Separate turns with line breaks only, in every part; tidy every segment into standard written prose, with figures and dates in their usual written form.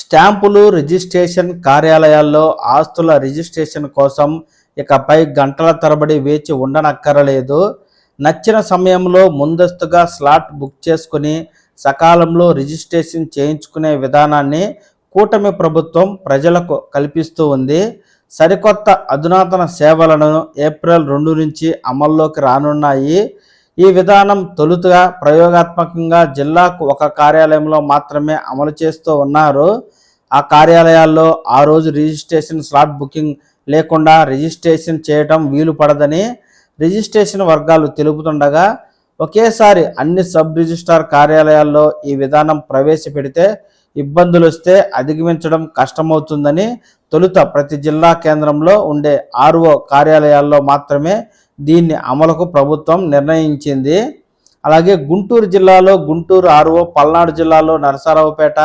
స్టాంపులు రిజిస్ట్రేషన్ కార్యాలయాల్లో ఆస్తుల రిజిస్ట్రేషన్ కోసం ఇకపై గంటల తరబడి వేచి ఉండనక్కరలేదు. నచ్చిన సమయంలో ముందస్తుగా స్లాట్ బుక్ చేసుకుని సకాలంలో రిజిస్ట్రేషన్ చేయించుకునే విధానాన్ని కూటమి ప్రభుత్వం ప్రజలకు కల్పిస్తూ ఉంది. సరికొత్త అధునాతన సేవలను ఏప్రిల్ 2 నుంచి అమల్లోకి రానున్నాయి. ఈ విధానం తొలుతగా ప్రయోగాత్మకంగా జిల్లాకు ఒక కార్యాలయంలో మాత్రమే అమలు చేస్తూ ఉన్నారు. ఆ కార్యాలయాల్లో ఆ రోజు రిజిస్ట్రేషన్ స్లాట్ బుకింగ్ లేకుండా రిజిస్ట్రేషన్ చేయడం వీలు పడదని రిజిస్ట్రేషన్ వర్గాలు తెలుపుతుండగా, ఒకేసారి అన్ని సబ్ రిజిస్ట్రార్ కార్యాలయాల్లో ఈ విధానం ప్రవేశపెడితే ఇబ్బందులు వస్తే అధిగమించడం కష్టమవుతుందని తొలుత ప్రతి జిల్లా కేంద్రంలో ఉండే ఆర్ఓ కార్యాలయాల్లో మాత్రమే దీన్ని అమలుకు ప్రభుత్వం నిర్ణయించింది. అలాగే గుంటూరు జిల్లాలో గుంటూరు ఆర్ఓ, పల్నాడు జిల్లాలో నరసరావుపేట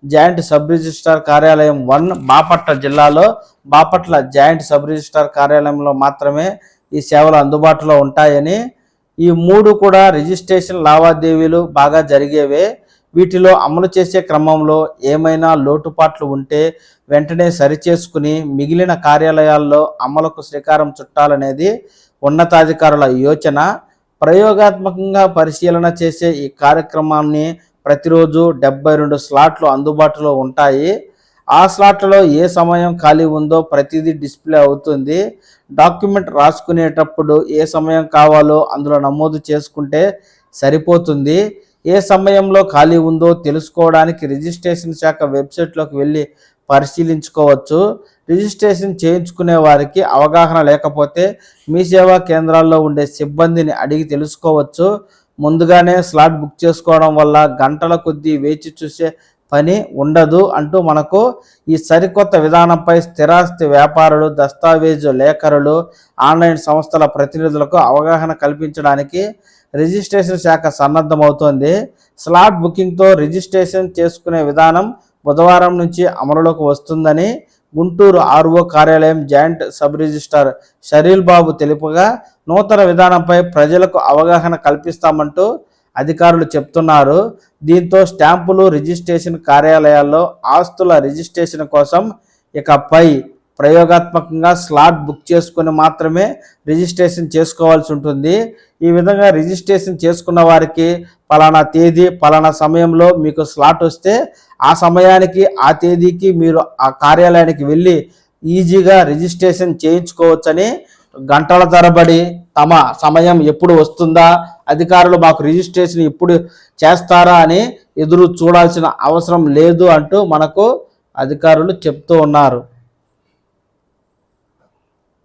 జాయింట్ సబ్ రిజిస్ట్రార్ కార్యాలయం 1, బాపట్ల జిల్లాలో బాపట్ల జాయింట్ సబ్ రిజిస్ట్రార్ కార్యాలయంలో మాత్రమే ఈ సేవలు అందుబాటులో ఉంటాయని, ఈ 3 కూడా రిజిస్ట్రేషన్ లావాదేవీలు బాగా జరిగేవే. వీటిలో అమలు చేసే క్రమంలో ఏమైనా లోటుపాట్లు ఉంటే వెంటనే సరిచేసుకుని మిగిలిన కార్యాలయాల్లో అమలుకు శ్రీకారం చుట్టాలనేది ఉన్నతాధికారుల యోచన. ప్రయోగాత్మకంగా పరిశీలన చేసే ఈ కార్యక్రమాన్ని ప్రతిరోజు 72 స్లాట్లు అందుబాటులో ఉంటాయి. ఆ స్లాట్లలో ఏ సమయం ఖాళీ ఉందో ప్రతిదీ డిస్ప్లే అవుతుంది. డాక్యుమెంట్ రాసుకునేటప్పుడు ఏ సమయం కావాలో అందులో నమోదు చేసుకుంటే సరిపోతుంది. ఏ సమయంలో ఖాళీ ఉందో తెలుసుకోవడానికి రిజిస్ట్రేషన్ శాఖ వెబ్సైట్లోకి వెళ్ళి పరిశీలించుకోవచ్చు. రిజిస్ట్రేషన్ చేయించుకునే వారికి అవగాహన లేకపోతే మీ సేవా కేంద్రాల్లో ఉండే సిబ్బందిని అడిగి తెలుసుకోవచ్చు. ముందుగానే స్లాట్ బుక్ చేసుకోవడం వల్ల గంటల కొద్దీ వేచి చూసే పని ఉండదు అంటూ మనకు ఈ సరికొత్త విధానంపై స్థిరాస్తి వ్యాపారులు, దస్తావేజు లేఖరులు, ఆన్లైన్ సంస్థల ప్రతినిధులకు అవగాహన కల్పించడానికి రిజిస్ట్రేషన్ శాఖ సన్నద్ధమవుతోంది. స్లాట్ బుకింగ్తో రిజిస్ట్రేషన్ చేసుకునే విధానం బుధవారం నుంచి అమలులోకి వస్తుందని గుంటూరు ఆర్ఓ కార్యాలయం జాయింట్ సబ్ రిజిస్ట్రార్ షరీల్ బాబు తెలుపగా, నూతన విధానంపై ప్రజలకు అవగాహన కల్పిస్తామంటూ అధికారులు చెప్తున్నారు. దీంతో స్టాంపులు రిజిస్ట్రేషన్ కార్యాలయాల్లో ఆస్తుల రిజిస్ట్రేషన్ కోసం ఇకపై ప్రయోగాత్మకంగా స్లాట్ బుక్ చేసుకుని మాత్రమే రిజిస్ట్రేషన్ చేసుకోవాల్సి ఉంటుంది. ఈ విధంగా రిజిస్ట్రేషన్ చేసుకున్న వారికి పలానా తేదీ పలానా సమయంలో మీకు స్లాట్ వస్తే ఆ సమయానికి ఆ తేదీకి మీరు ఆ కార్యాలయానికి వెళ్ళి ఈజీగా రిజిస్ట్రేషన్ చేయించుకోవచ్చని, గంటల తరబడి తమ సమయం ఎప్పుడు వస్తుందా, అధికారులు మాకు రిజిస్ట్రేషన్ ఎప్పుడు చేస్తారా అని ఎదురు చూడాల్సిన అవసరం లేదు అంటూ మనకు అధికారులు చెప్తూ ఉన్నారు.